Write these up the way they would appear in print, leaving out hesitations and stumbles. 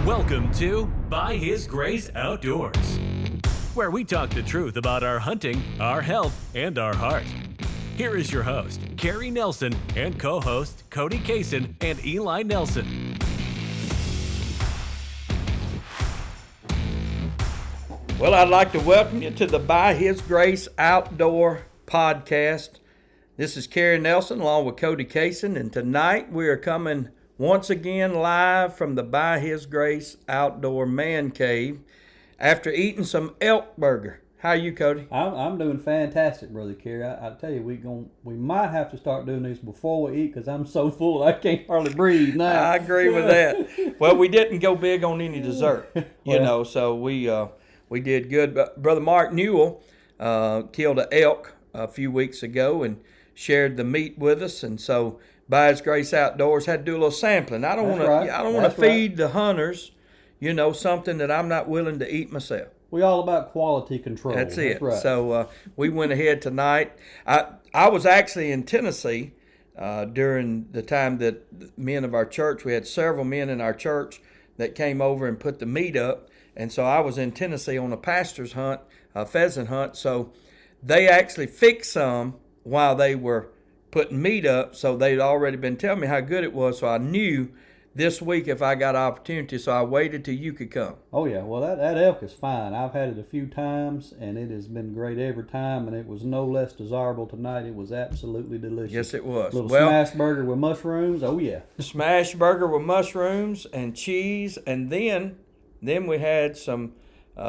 Welcome to By His Grace Outdoors, where we talk the truth about our hunting, our health, and our heart. Here is your host, Kerry Nelson, and co-host Cody Cayson and Eli Nelson. Well, I'd like to welcome you to the By His Grace Outdoor podcast. This is Kerry Nelson along with Cody Cayson, and tonight we are coming once again live from the By His Grace Outdoor Man Cave after eating some elk burger. How are you, Cody? I'm doing fantastic, Brother Kerry. I tell you, we might have to start doing these before we eat because I'm so full I can't hardly breathe now. I agree with that. Well, we didn't go big on any dessert, so we did good. But Brother Mark Newell killed an elk a few weeks ago and shared the meat with us, and so By His Grace Outdoors had to do a little sampling. I don't want to feed the hunters, something that I'm not willing to eat myself. We all about quality control. That's it. Right. So we went ahead tonight. I was actually in Tennessee during the time that men of our church, we had several men in our church that came over and put the meat up. And so I was in Tennessee on a pastor's hunt, a pheasant hunt. So they actually fixed some while they were putting meat up. So they'd already been telling me how good it was. So I knew this week if I got opportunity. So I waited till you could come. Oh, yeah. Well, that elk is fine. I've had it a few times, and it has been great every time. And it was no less desirable tonight. It was absolutely delicious. Yes, it was. Little smash burger with mushrooms. Oh, yeah. Smash burger with mushrooms and cheese. And then we had some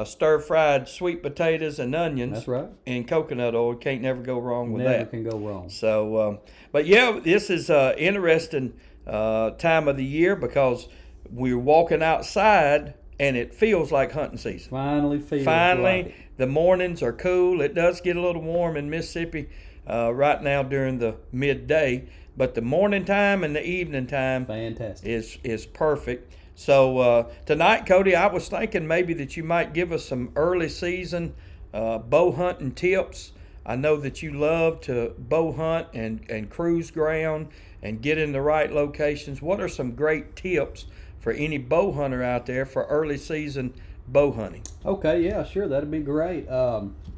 stir-fried sweet potatoes and onions. That's right. And coconut oil. Can't never go wrong with that. Never can go wrong. So, but yeah, this is an interesting time of the year because we're walking outside and it feels like hunting season. Finally, the mornings are cool. It does get a little warm in Mississippi right now during the midday, but the morning time and the evening time is perfect. So tonight, Cody, I was thinking maybe that you might give us some early season bow hunting tips. I know that you love to bow hunt and cruise ground and get in the right locations. What are some great tips for any bow hunter out there for early season bow hunting? Okay, yeah, sure, that'd be great.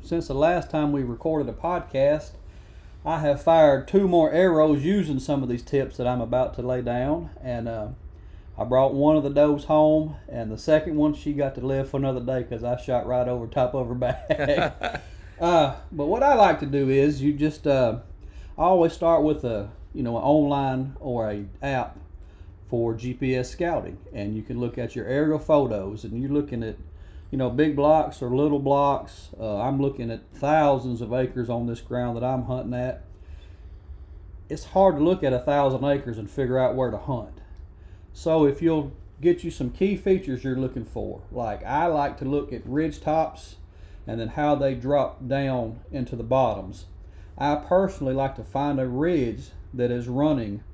Since the last time we recorded a podcast, I have fired 2 more arrows using some of these tips that I'm about to lay down, and I brought one of the does home, and the second one she got to live for another day because I shot right over top of her back. But what I like to do is you just I always start with an online or a app for GPS scouting, and you can look at your aerial photos, and you're looking at big blocks or little blocks. I'm looking at thousands of acres on this ground that I'm hunting at. It's hard to look at 1,000 acres and figure out where to hunt. So if you'll get you some key features you're looking for, like I like to look at ridge tops and then how they drop down into the bottoms. I personally like to find a ridge that is running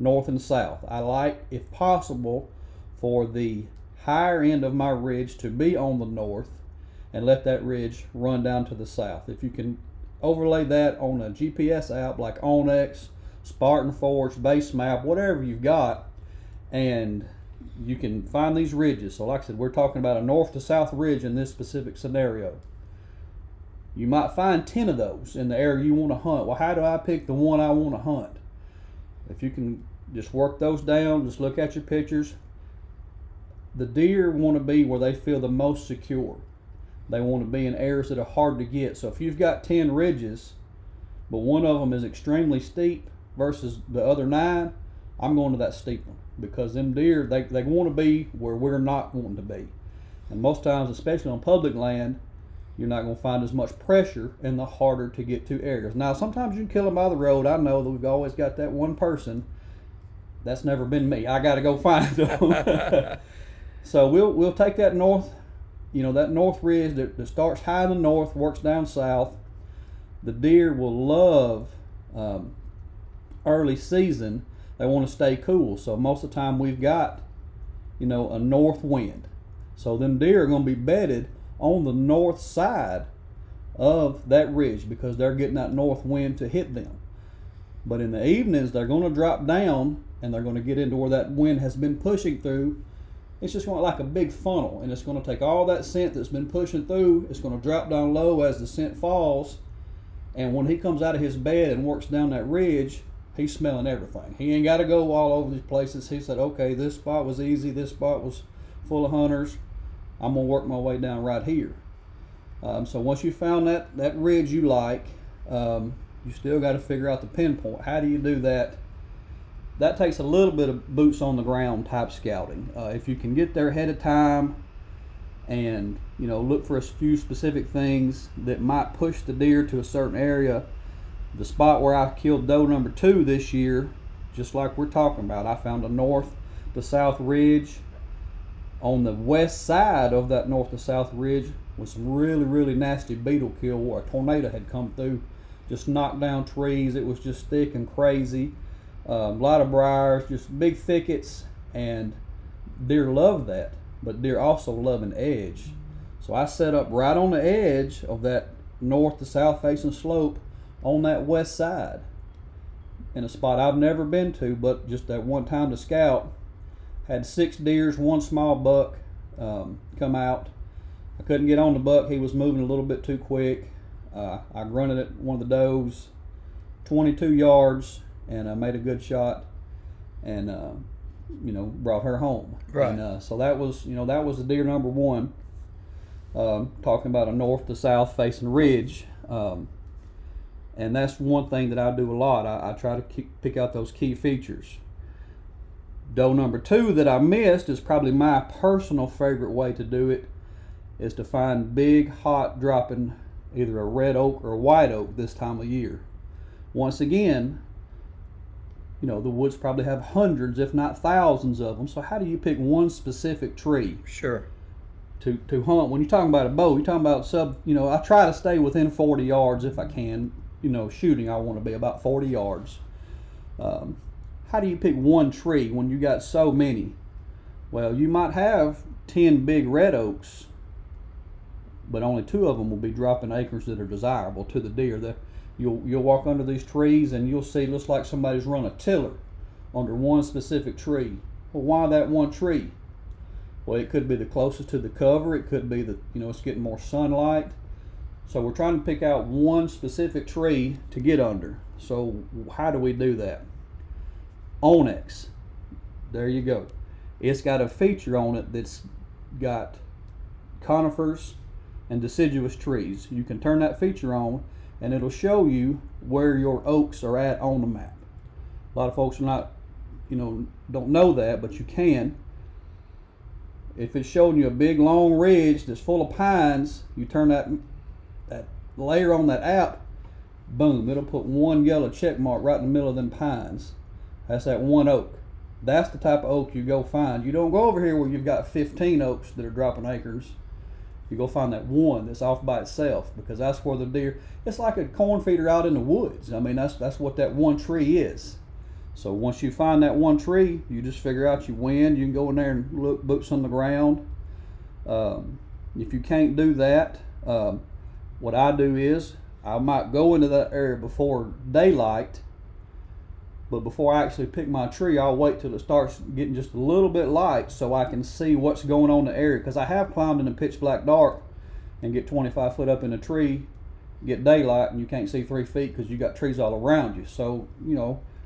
north and south. I like, if possible, for the higher end of my ridge to be on the north and let that ridge run down to the south. If you can overlay that on a GPS app like Onyx, Spartan Forge, Base Map, whatever you've got, and you can find these ridges. So like I said, we're talking about a north to south ridge in this specific scenario. You might find 10 of those in the area you want to hunt. Well, how do I pick the one I want to hunt? If you can just work those down, just look at your pictures. The deer want to be where they feel the most secure. They want to be in areas that are hard to get. So if you've got 10 ridges, but one of them is extremely steep versus the other 9, I'm going to that steep one. Because them deer, they want to be where we're not wanting to be. And most times, especially on public land, you're not going to find as much pressure in the harder to get to areas. Now, sometimes you can kill them by the road. I know that we've always got that one person. That's never been me. I got to go find them. So we'll take that north, that north ridge that starts high in the north, works down south. The deer will love early season. They want to stay cool. So most of the time we've got, a north wind. So them deer are going to be bedded on the north side of that ridge because they're getting that north wind to hit them. But in the evenings, they're going to drop down and they're going to get into where that wind has been pushing through It's just going like a big funnel, and it's going to take all that scent that's been pushing through. It's going to drop down low as the scent falls, and when he comes out of his bed and works down that ridge, he's smelling everything. He ain't got to go all over these places. He said, okay, this spot was easy. This spot was full of hunters. I'm going to work my way down right here. So once you found that ridge you like, you still got to figure out the pinpoint. How do you do that? That takes a little bit of boots on the ground type scouting. If you can get there ahead of time and look for a few specific things that might push the deer to a certain area. The spot where I killed doe number 2 this year, just like we're talking about, I found a north to south ridge. On the west side of that north to south ridge was some really, really nasty beetle kill where a tornado had come through, just knocked down trees. It was just thick and crazy. A lot of briars, just big thickets, and deer love that, but deer also love an edge. So I set up right on the edge of that north to south facing slope on that west side in a spot I've never been to, but just that one time to scout. Had 6 deers, 1 small buck come out. I couldn't get on the buck. He was moving a little bit too quick. I grunted at one of the does, 22 yards, and I made a good shot, and brought her home. Right. And so that was the deer number 1. Talking about a north to south facing ridge, and that's one thing that I do a lot. I try to pick out those key features. Doe number 2 that I missed is probably my personal favorite way to do it, is to find big, hot dropping, either a red oak or a white oak this time of year. Once again, the woods probably have hundreds, if not thousands of them. So how do you pick one specific tree? Sure. To hunt? When you're talking about a bow, you're talking about I try to stay within 40 yards if I can. Shooting, I want to be about 40 yards. How do you pick one tree when you got so many? Well, you might have 10 big red oaks, but only 2 of them will be dropping acres that are desirable to the deer. You'll walk under these trees and you'll see it looks like somebody's run a tiller under one specific tree. Well, why that one tree? Well, it could be the closest to the cover. It could be that it's getting more sunlight. So we're trying to pick out one specific tree to get under. So how do we do that? Onyx. There you go. It's got a feature on it that's got conifers and deciduous trees. You can turn that feature on and it'll show you where your oaks are at on the map. A lot of folks are not, don't know that, but you can. If it's showing you a big long ridge that's full of pines, you turn that layer on that app, boom, it'll put one yellow check mark right in the middle of them pines. That's that one oak. That's the type of oak you go find. You don't go over here where you've got 15 oaks that are dropping acres. You go find that one that's off by itself, because that's where the deer, it's like a corn feeder out in the woods. I mean, that's what that one tree is. So once you find that one tree, you just figure out your wind. You can go in there and look boots on the ground. If you can't do that, what I do is I might go into that area before daylight, but before I actually pick my tree, I'll wait till it starts getting just a little bit light so I can see what's going on in the area. Because I have climbed in the pitch black dark and get 25 foot up in a tree, get daylight, and you can't see 3 feet because you got trees all around you. So,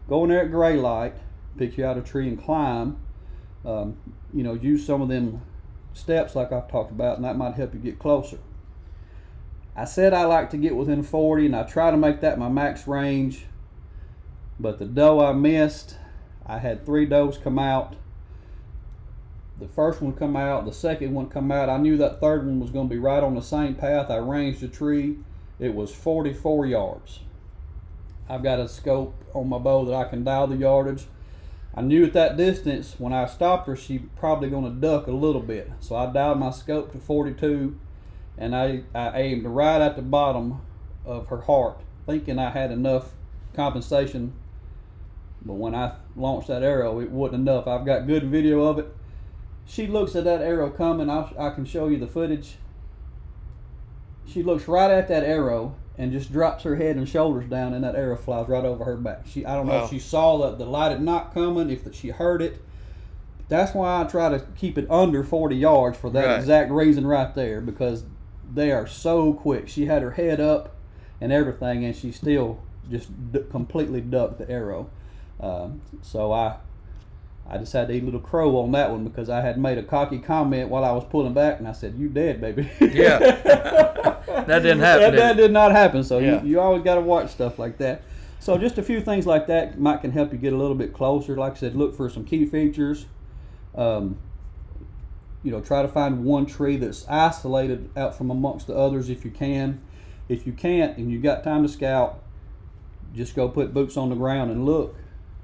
go in there at gray light, pick you out a tree and climb. Use some of them steps like I've talked about, and that might help you get closer. I said I like to get within 40, and I try to make that my max range. But the doe I missed, I had 3 does come out. The first one come out, the second one come out. I knew that third one was going to be right on the same path. I ranged the tree. It was 44 yards. I've got a scope on my bow that I can dial the yardage. I knew at that distance, when I stopped her, she's probably going to duck a little bit. So I dialed my scope to 42, and I aimed right at the bottom of her heart, thinking I had enough compensation. But when I launched that arrow, it wasn't enough. I've got good video of it. She looks at that arrow coming. I can show you the footage. She looks right at that arrow and just drops her head and shoulders down, and that arrow flies right over her back. I don't know if she saw the lighted knot coming, if she heard it. That's why I try to keep it under 40 yards for that exact reason right there, because they are so quick. She had her head up and everything, and she still just completely ducked the arrow. So I just had to eat a little crow on that one, because I had made a cocky comment while I was pulling back, and I said, "You dead, baby." Yeah. That didn't happen. That did not happen. So you always got to watch stuff like that. So just a few things like that can help you get a little bit closer. Like I said, look for some key features. Try to find one tree that's isolated out from amongst the others if you can. If you can't and you got time to scout, just go put boots on the ground and look.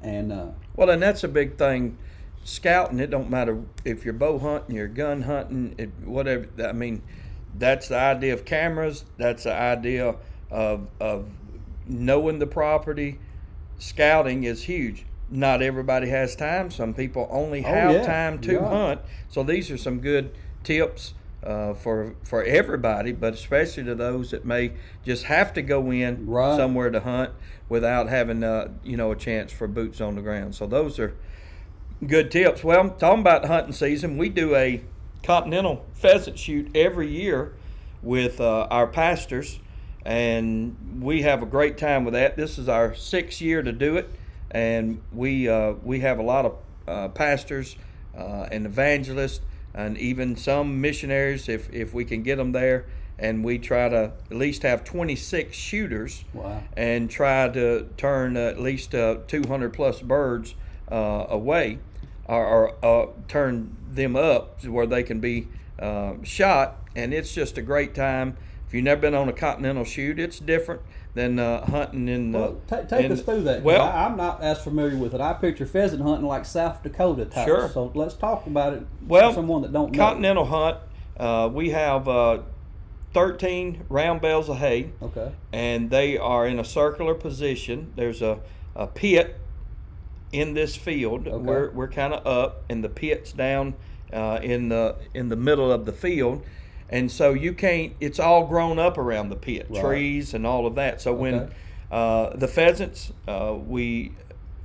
And and that's a big thing. Scouting, it don't matter if you're bow hunting, you're gun hunting, whatever. I mean, that's the idea of cameras. That's the idea of knowing the property. Scouting is huge. Not everybody has time. Some people only have time to hunt. So these are some good tips for everybody, but especially to those that may just have to go in somewhere to hunt without having a chance for boots on the ground. So those are good tips. Well, talking about hunting season, we do a continental pheasant shoot every year with our pastors, and we have a great time with that. This is our 6th year to do it. And we have a lot of pastors and evangelists and even some missionaries if we can get them there. And we try to at least have 26 shooters and try to turn at least 200 plus birds away or turn them up to where they can be shot. And it's just a great time. If you've never been on a continental shoot, it's different than hunting in the... Take us through that. Well, I'm not as familiar with it. I picture pheasant hunting like South Dakota type. Sure. So let's talk about it for someone that don't know. Continental hunt, we have 13 round bales of hay. Okay. And they are in a circular position. There's a pit in this field. Okay. We're kind of up, and the pit's down in the middle of the field. And so it's all grown up around the pit, trees and all of that. So when the pheasants, we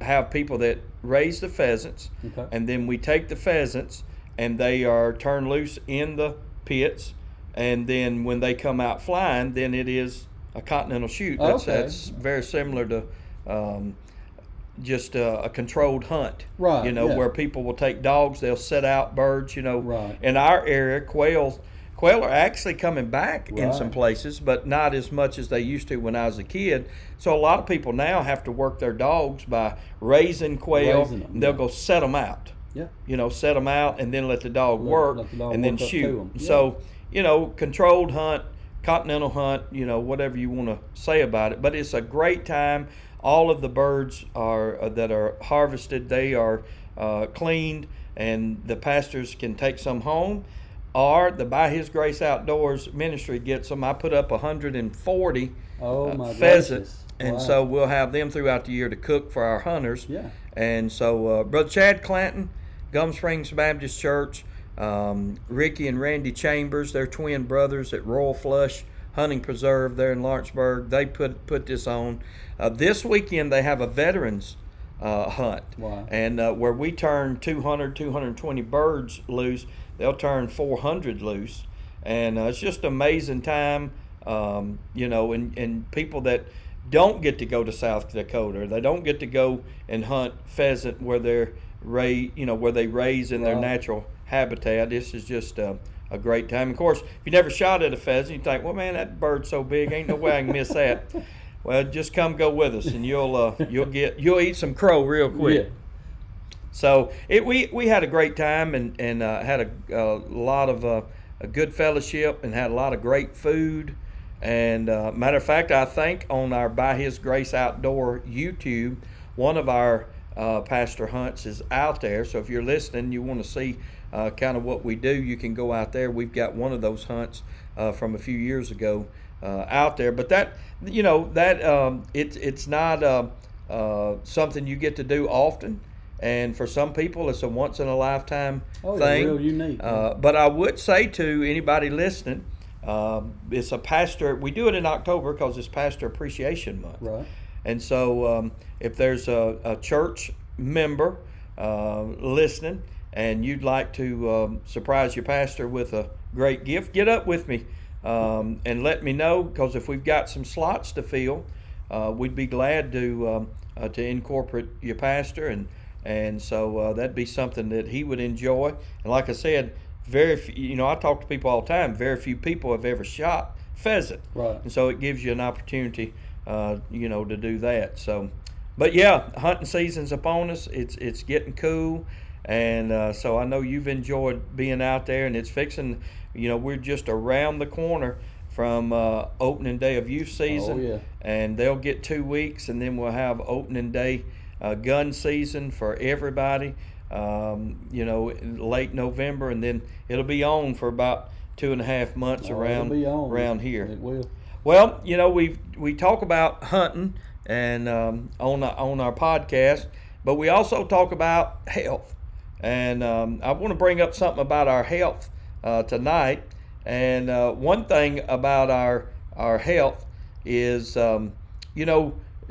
have people that raise the pheasants, and then we take the pheasants and they are turned loose in the pits. And then when they come out flying, then it is a continental shoot. That's very similar to just a controlled hunt, where people will take dogs, they'll set out birds, In our area, quail are actually coming back in some places, but not as much as they used to when I was a kid. So a lot of people now have to work their dogs by raising quail. They'll go set them out. Yeah. Set them out and then let the dog work and then shoot. Yeah. So, controlled hunt, continental hunt, whatever you want to say about it. But it's a great time. All of the birds that are harvested, they are cleaned, and the pastors can take some home. Or the By His Grace Outdoors ministry gets them. I put up 140 pheasants, and so we'll have them throughout the year to cook for our hunters. Yeah. And so Brother Chad Clanton, Gum Springs Baptist Church, Ricky and Randy Chambers, they're twin brothers at Royal Flush Hunting Preserve there in Lawrenceburg. They put this on. This weekend they have a veterans hunt, and where we turn 220 birds loose. They'll turn 400 loose, and it's just an amazing time, and people that don't get to go to South Dakota, or they don't get to go and hunt pheasant where they're where they raise in their natural habitat. This is just a great time. Of course, if you never shot at a pheasant, you think, well, man, that bird's so big, ain't no way I can miss that. Well, just come go with us, and you'll eat some crow real quick. Yeah. So we had a great time and had a lot of a good fellowship and had a lot of great food. And matter of fact, I think on our By His Grace Outdoor YouTube, one of our pastor hunts is out there. So if you're listening, you want to see kind of what we do, you can go out there. We've got one of those hunts from a few years ago out there. But it's not something you get to do often. And for some people, it's a once-in-a-lifetime thing. Real unique. But I would say to anybody listening, it's a pastor. We do it in October because it's Pastor Appreciation Month. Right. And so if there's a church member listening and you'd like to surprise your pastor with a great gift, get up with me and let me know, because if we've got some slots to fill, we'd be glad to incorporate your pastor, and so that'd be something that he would enjoy. And like I said, very few, I talk to people all the time. Very few people have ever shot pheasant, right? And so it gives you an opportunity, to do that. So, but yeah, hunting season's upon us. It's getting cool, and so I know you've enjoyed being out there, and it's fixing. We're just around the corner from opening day of youth season, oh, yeah. And they'll get 2 weeks, and then we'll have opening day gun season for everybody. Late November, and then it'll be on for about 2.5 months around here. It will. Well, we talk about hunting and on our podcast, but we also talk about health. And I want to bring up something about our health tonight. And one thing about our health is,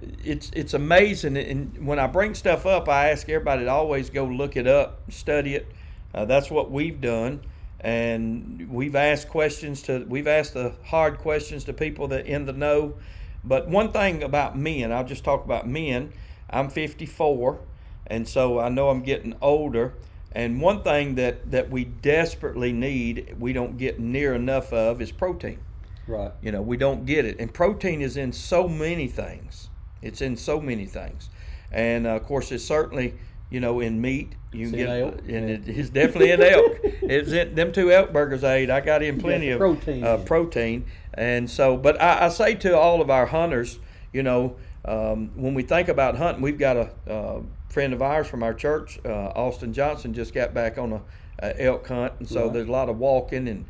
it's amazing. And when I bring stuff up, I ask everybody to always go look it up, study it. That's what we've done. And we've asked the hard questions to people that in the know. But one thing about men, I'll just talk about men. I'm 54, and so I know I'm getting older. And one thing that we desperately need, we don't get near enough of, is protein. Right. We don't get it. And protein is in so many things. It's in so many things. And of course, it's certainly, in meat. You can get, and it's definitely in elk. It's in them 2 elk burgers I ate. I got in plenty of protein. And so, but I say to all of our hunters, when we think about hunting, we've got a friend of ours from our church, Austin Johnson, just got back on a elk hunt, and so there's a lot of walking and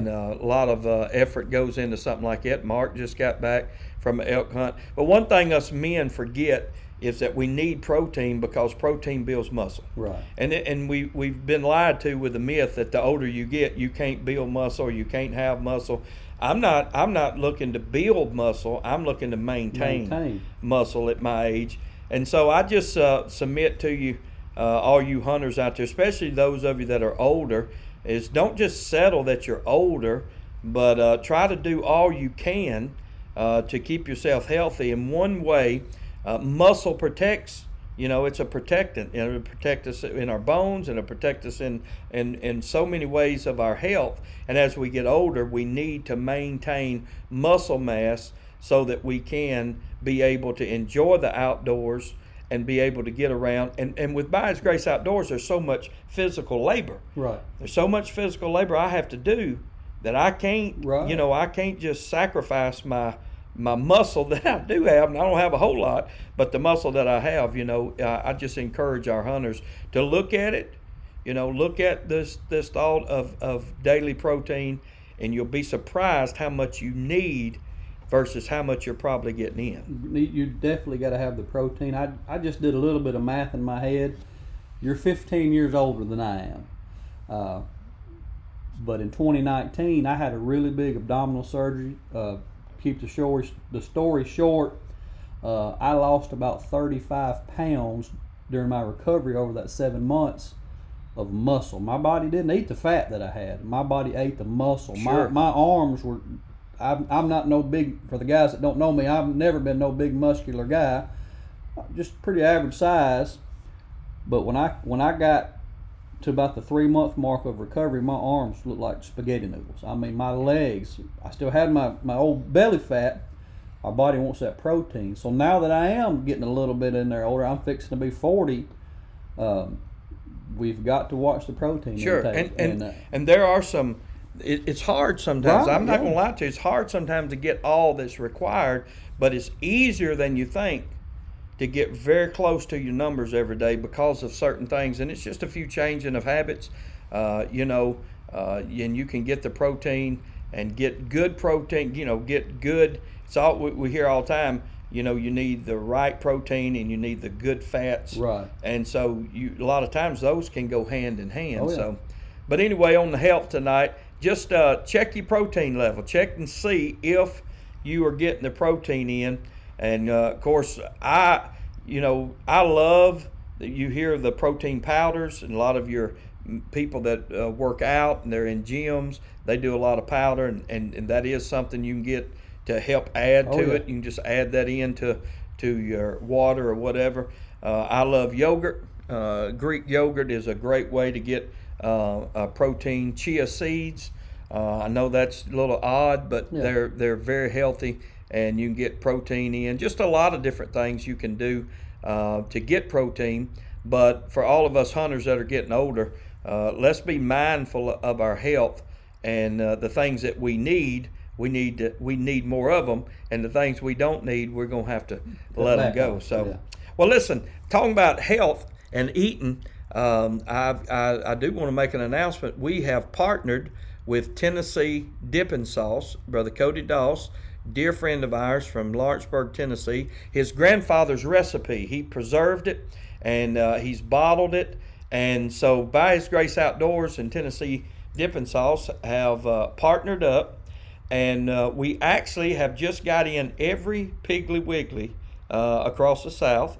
a lot of effort goes into something like that. Mark just got back from an elk hunt. But one thing us men forget is that we need protein, because protein builds muscle. Right. And we've been lied to with the myth that the older you get, you can't build muscle, or you can't have muscle. I'm not looking to build muscle. I'm looking to maintain muscle at my age. And so I just submit to you, all you hunters out there, especially those of you that are older, is don't just settle that you're older, but try to do all you can to keep yourself healthy. And one way, muscle protects, it's a protectant. It'll protect us in our bones, and it'll protect us in so many ways of our health. And as we get older, we need to maintain muscle mass so that we can be able to enjoy the outdoors and be able to get around. And with By His Grace Outdoors, there's so much physical labor. Right. There's so much physical labor I have to do that I can't, I can't just sacrifice my muscle that I do have, and I don't have a whole lot, but the muscle that I have, I just encourage our hunters to look at it, look at this thought of daily protein, and you'll be surprised how much you need versus how much you're probably getting in. You definitely got to have the protein. I just did a little bit of math in my head. You're 15 years older than I am. But in 2019, I had a really big abdominal surgery. Keep the story short, I lost about 35 pounds during my recovery over that 7 months of muscle. My body didn't eat the fat that I had. My body ate the muscle. Sure. My arms were, I'm not no big, for the guys that don't know me, I've never been no big muscular guy. Just pretty average size. But when I got to about the 3-month mark of recovery, my arms looked like spaghetti noodles. I mean, my legs, I still had my old belly fat. Our body wants that protein. So now that I am getting a little bit in there older, I'm fixing to be 40, we've got to watch the protein intake. And there are some, it's hard sometimes. Right, I'm not going to lie to you. It's hard sometimes to get all that's required, but it's easier than you think to get very close to your numbers every day because of certain things. And it's just a few changing of habits, and you can get the protein and get good protein, get good. It's all we hear all the time, you need the right protein and you need the good fats. Right. And so a lot of times those can go hand in hand. Oh, yeah. So, but anyway, on the health tonight, just check your protein level. Check and see if you are getting the protein in. And of course, I love you hear the protein powders, and a lot of your people that work out and they're in gyms, they do a lot of powder, and that is something you can get to help add to it. You can just add that into your water or whatever. I love yogurt. Greek yogurt is a great way to get protein. Chia seeds, I know that's a little odd, but they're very healthy, and you can get protein in. Just a lot of different things you can do to get protein. But for all of us hunters that are getting older, let's be mindful of our health, and the things that we need. We need more of them, and the things we don't need, we're gonna have to let them go. So, well, listen, talking about health and eating, I do want to make an announcement. We have partnered with Tennessee Dipping Sauce, Brother Cody Doss, dear friend of ours from Lawrenceburg, Tennessee. His grandfather's recipe, he preserved it, and he's bottled it. And so By His Grace Outdoors and Tennessee Dipping Sauce have partnered up, and we actually have just got in every Piggly Wiggly across the South.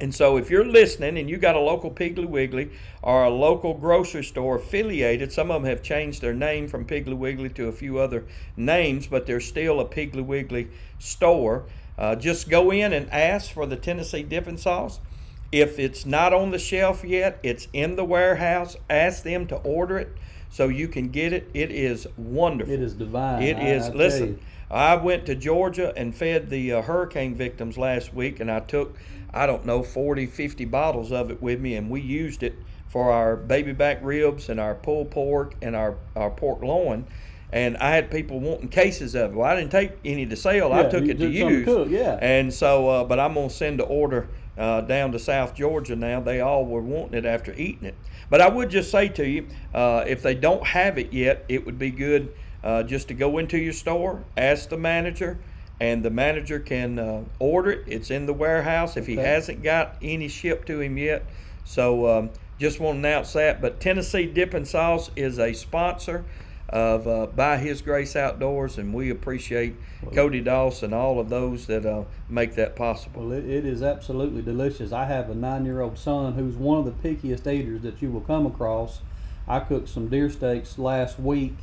And so if you're listening and you got a local Piggly Wiggly or a local grocery store affiliated, some of them have changed their name from Piggly Wiggly to a few other names, but they're still a Piggly Wiggly store. Just go in and ask for the Tennessee Dipping Sauce. If it's not on the shelf yet, it's in the warehouse. Ask them to order it so you can get it. It is wonderful. It is divine. It is. Listen, I went to Georgia and fed the hurricane victims last week, and I took, 40, 50 bottles of it with me, and we used it for our baby back ribs and our pulled pork and our pork loin. And I had people wanting cases of it. Well, I didn't take any to sell. I took it to use. Cook, And so, but I'm going to send the order down to South Georgia now. They all were wanting it after eating it. But I would just say to you, if they don't have it yet, it would be good just to go into your store, ask the manager, and the manager can order it. It's in the warehouse if he hasn't got any shipped to him yet. So just want to announce that. But Tennessee Dipping Sauce is a sponsor of By His Grace Outdoors, and we appreciate Cody Doss and all of those that make that possible. Well, it is absolutely delicious. I have a 9-year-old son who's one of the pickiest eaters that you will come across. I cooked some deer steaks last week,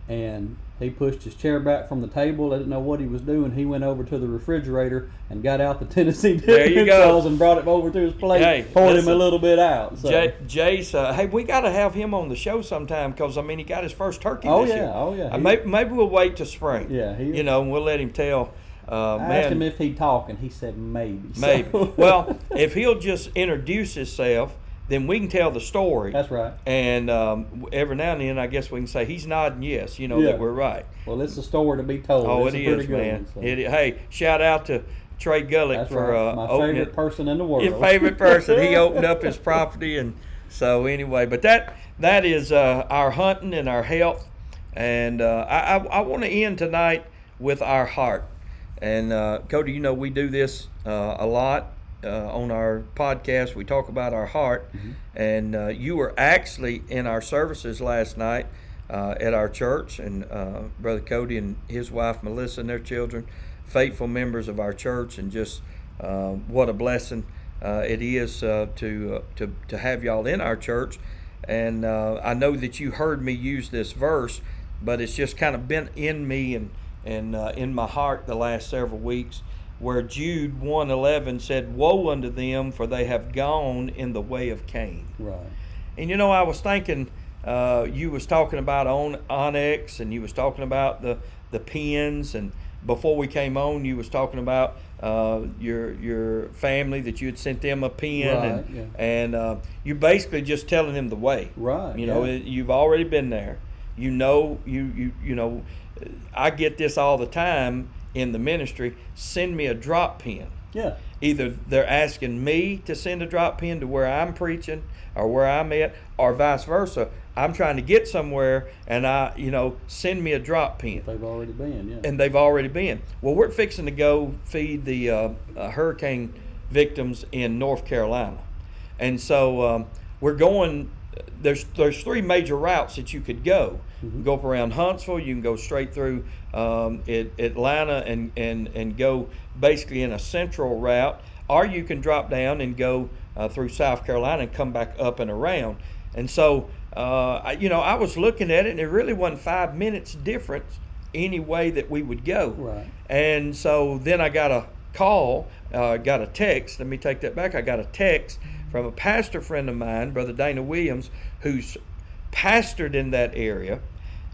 and he pushed his chair back from the table. I didn't know what he was doing. He went over to the refrigerator and got out the Tennessee Dipping Sauce and brought it over to his plate, poured him a little bit out. So. Jace, hey, we got to have him on the show sometime because, he got his first turkey this year. Oh, yeah. Maybe we'll wait till spring. Yeah. And we'll let him tell. I asked him if he'd talk, and he said maybe. Maybe. Well, if he'll just introduce himself, then we can tell the story. That's right. And every now and then, I guess we can say he's nodding yes, that we're right. Well, it's a story to be told. Oh, it's it is, man. So. Hey, shout out to Trey Gullick for my favorite person in the world. Your favorite person. He opened up his property, and so anyway. But that is our hunting and our health, and I want to end tonight with our heart. And Cody, we do this a lot. On our podcast, we talk about our heart, and you were actually in our services last night at our church, and Brother Cody and his wife Melissa and their children, faithful members of our church, and just what a blessing it is to have y'all in our church. And I know that you heard me use this verse, but it's just kind of been in me and in my heart the last several weeks, where Jude 1:11 said, "Woe unto them, for they have gone in the way of Cain." Right. And I was thinking, you was talking about onyx, and you was talking about the pins, and before we came on, you was talking about your family, that you had sent them a pin, and you're basically just telling them the way. Right. You've already been there. I get this all the time in the ministry. Send me a drop pin. Yeah. Either they're asking me to send a drop pin to where I'm preaching or where I'm at, or vice versa. I'm trying to get somewhere, and send me a drop pin. They've already been, yeah. And they've already been. Well, we're fixing to go feed the hurricane victims in North Carolina, and so we're going. There's 3 major routes that you could go. You can go up around Huntsville. You can go straight through Atlanta and go basically in a central route, or you can drop down and go through South Carolina and come back up and around. And so, I was looking at it, and it really wasn't 5 minutes difference any way that we would go. Right. And so then I got a call, got a text. Let me take that back. I got a text from a pastor friend of mine, Brother Dana Williams, who's pastored in that area.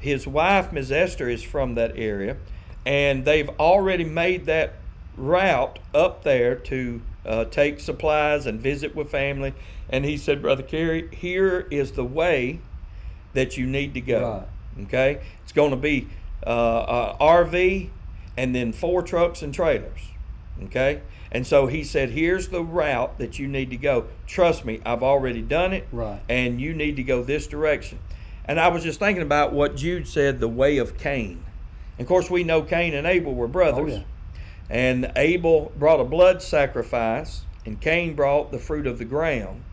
His wife, Ms. Esther, is from that area, and they've already made that route up there to take supplies and visit with family. And he said, Brother Kerry, here is the way that you need to go. Right. Okay? It's going to be RV and then 4 trucks and trailers. Okay? And so he said, here's the route that you need to go. Trust me, I've already done it. Right. And you need to go this direction. And I was just thinking about what Jude said, the way of Cain. And of course, we know Cain and Abel were brothers. Oh, yeah. And Abel brought a blood sacrifice, and Cain brought the fruit of the ground.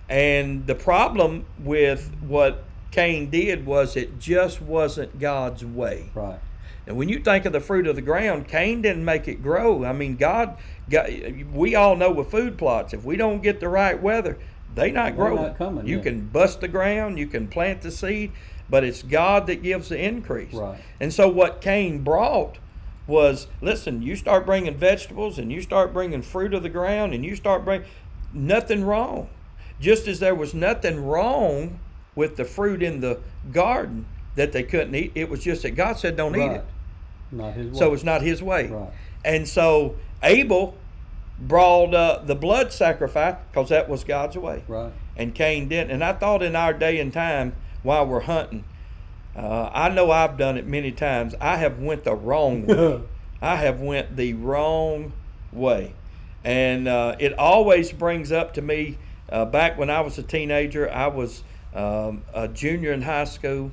And the problem with what Cain did was it just wasn't God's way. Right. And when you think of the fruit of the ground, Cain didn't make it grow. I mean, God, we all know with food plots, if we don't get the right weather, they're not growing. Not coming, you can bust the ground, you can plant the seed, but it's God that gives the increase. Right. And so what Cain brought was, listen, you start bringing vegetables and you start bringing fruit of the ground and you start bringing, nothing wrong. Just as there was nothing wrong with the fruit in the garden that they couldn't eat, it was just that God said don't eat it. Not his way. So it's not his way. Right. And so Abel brought the blood sacrifice because that was God's way. Right. And Cain didn't. And I thought in our day and time while we're hunting, I know I've done it many times. I have went the wrong way. I have went the wrong way. And it always brings up to me, back when I was a teenager, I was a junior in high school,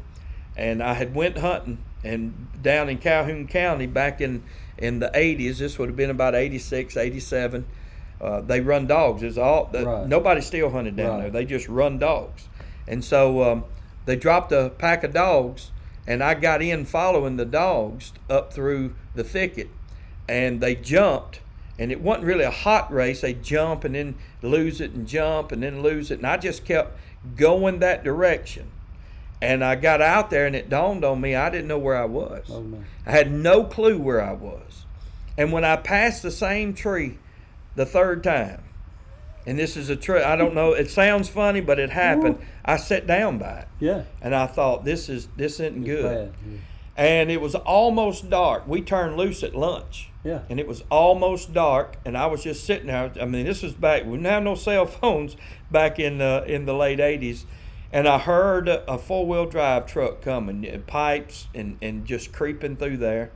and I had went hunting and down in Calhoun County back in the 80s. This would have been about 86, 87. They run dogs. Right. Nobody still hunted down there. They just run dogs. And so they dropped a pack of dogs, and I got in following the dogs up through the thicket, and they jumped. And it wasn't really a hot race. They jump and then lose it and jump and then lose it. And I just kept going that direction. And I got out there and it dawned on me I didn't know where I was. Oh, no. I had no clue where I was. And when I passed the same tree the third time, and this is a tree, I don't know, it sounds funny, but it happened. I sat down by it. Yeah. And I thought, this isn't good. Bad. Yeah. And it was almost dark. We turned loose at lunch. Yeah. And it was almost dark, and I was just sitting there. I mean, this was back, we didn't have no cell phones back in the late 80s. And I heard a 4-wheel drive truck coming, pipes and just creeping through there.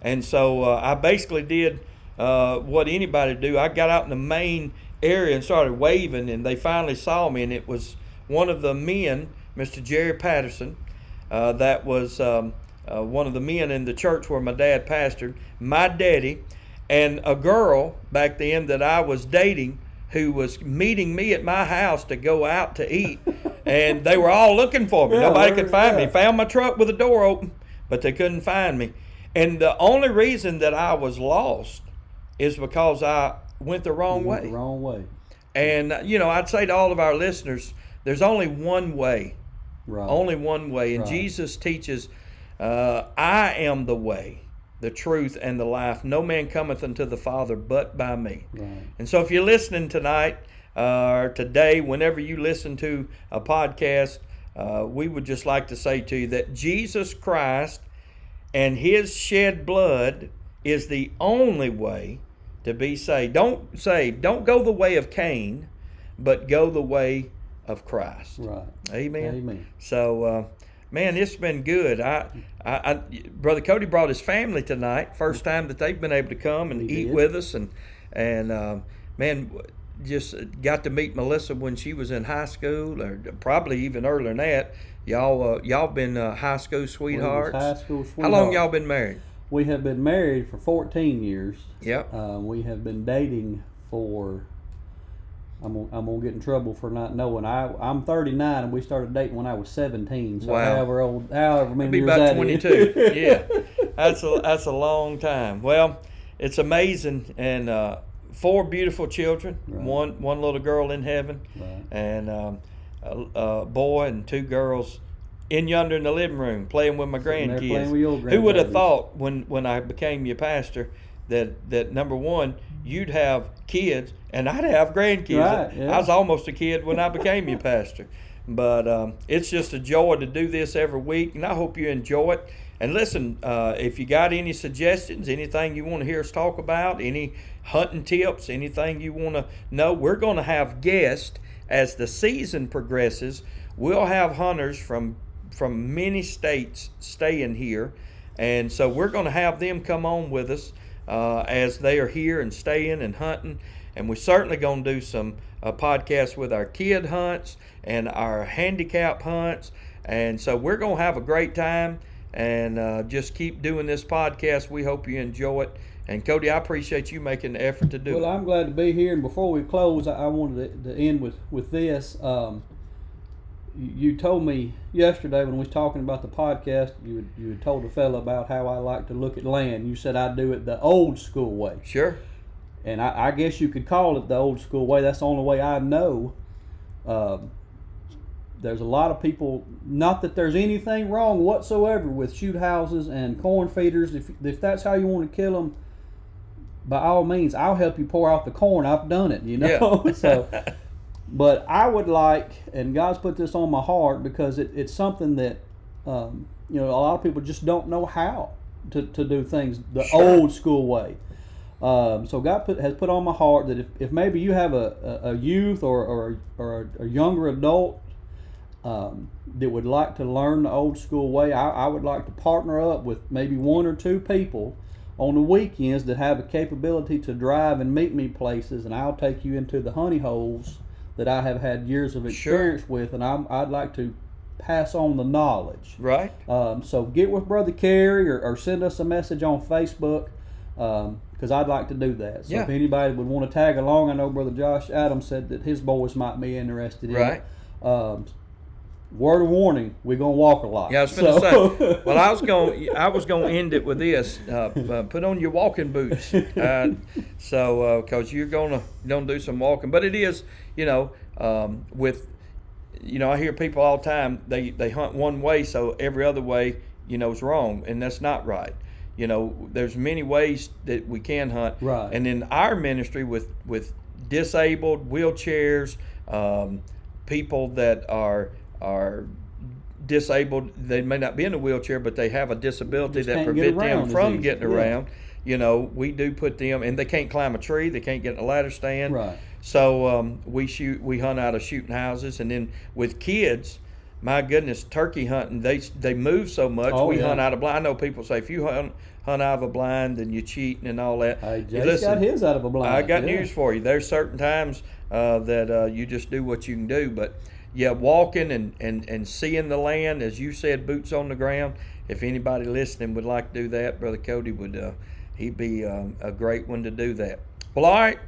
And so I basically did what anybody do. I got out in the main area and started waving, and they finally saw me. And it was one of the men, Mr. Jerry Patterson, that was one of the men in the church where my dad pastored, my daddy, and a girl back then that I was dating who was meeting me at my house to go out to eat. And they were all looking for me. Nobody could find me. Found my truck with the door open, but they couldn't find me. And the only reason that I was lost is because I went the wrong way. The wrong way. And, I'd say to all of our listeners, there's only one way. Right. Only one way. And Right. Jesus teaches, I am the way, the truth, and the life. No man cometh unto the Father but by me. Right. And so if you're listening tonight or today, whenever you listen to a podcast, we would just like to say to you that Jesus Christ and his shed blood is the only way to be saved. Don't go the way of Cain, but go the way of Christ. Right. Amen. Amen. So, man, it's been good. Brother Cody brought his family tonight. First time that they've been able to come and eat with us, and man, just got to meet Melissa when she was in high school, or probably even earlier than that. Y'all been high school sweethearts. High school sweethearts. How long y'all been married? We have been married for 14 years. Yep. We have been dating for. I'm gonna get in trouble for not knowing. I'm 39 and we started dating when I was 17. So wow. however many years about that 22. is. Yeah, that's a long time. Well, it's amazing, and 4 beautiful children, Right. one little girl in heaven, Right. and a boy and 2 girls in yonder in the living room playing with my Sitting there grandkids. playing with your Who would have grandbabies. thought when I became your pastor that number one, you'd have kids and I'd have grandkids. Right, yeah. I was almost a kid when I became your pastor. But it's just a joy to do this every week, and I hope you enjoy it. And listen, if you got any suggestions, anything you want to hear us talk about, any hunting tips, anything you want to know, we're going to have guests as the season progresses. We'll have hunters from many states staying here, and so we're going to have them come on with us as they are here and staying and hunting. And we're certainly going to do some podcasts with our kid hunts and our handicap hunts. And so we're going to have a great time and just keep doing this podcast. We hope you enjoy it. And Cody, I appreciate you making the effort to do it. Well, I'm glad to be here. And before we close, I wanted to end with this. You told me yesterday when we was talking about the podcast, you had told a fella about how I like to look at land. You said I do it the old school way. Sure. And I guess you could call it the old school way. That's the only way I know. There's a lot of people, not that there's anything wrong whatsoever with shoot houses and corn feeders. If that's how you want to kill them, by all means, I'll help you pour out the corn. I've done it, you know. Yeah. So, but I would like, and God's put this on my heart because it's something that, a lot of people just don't know how to do things the Sure. old school way. So God has put on my heart that if maybe you have a youth or a younger adult that would like to learn the old school way, I would like to partner up with maybe 1 or 2 people on the weekends that have a capability to drive and meet me places, and I'll take you into the honey holes that I have had years of experience with, and I'd like to pass on the knowledge. Right. So get with Brother Kerry or send us a message on Facebook because I'd like to do that. So if anybody would want to tag along, I know Brother Josh Adams said that his boys might be interested in Right. it. Word of warning, we're gonna walk a lot. Yeah, I was going to say. Well, I was going to end it with this. Put on your walking boots, because you're going to do some walking. But it is, with, I hear people all the time. They hunt one way, so every other way, is wrong, and that's not right. There's many ways that we can hunt. Right. And in our ministry with disabled, wheelchairs, people that are disabled, they may not be in a wheelchair, but they have a disability that prevent them from getting around. We do put them, and they can't climb a tree, they can't get in a ladder stand. Right. So we hunt out of shooting houses, and then with kids, my goodness, turkey hunting, they move so much. We hunt out of blind. I know people say if you hunt out of a blind, then you're cheating and all that. Hey, Jay's got his out of a blind. I got news for you. There's certain times that you just do what you can do, but walking and seeing the land, as you said, boots on the ground. If anybody listening would like to do that, Brother Cody he'd be a great one to do that. Well, all right.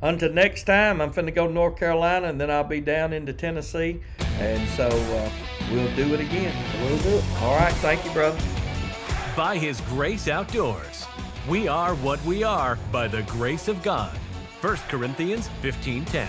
Until next time, I'm finna go to North Carolina, and then I'll be down into Tennessee, and so we'll do it again. We'll do it. All right. Thank you, brother. By His grace outdoors. We are what we are by the grace of God. 1 Corinthians 15:10.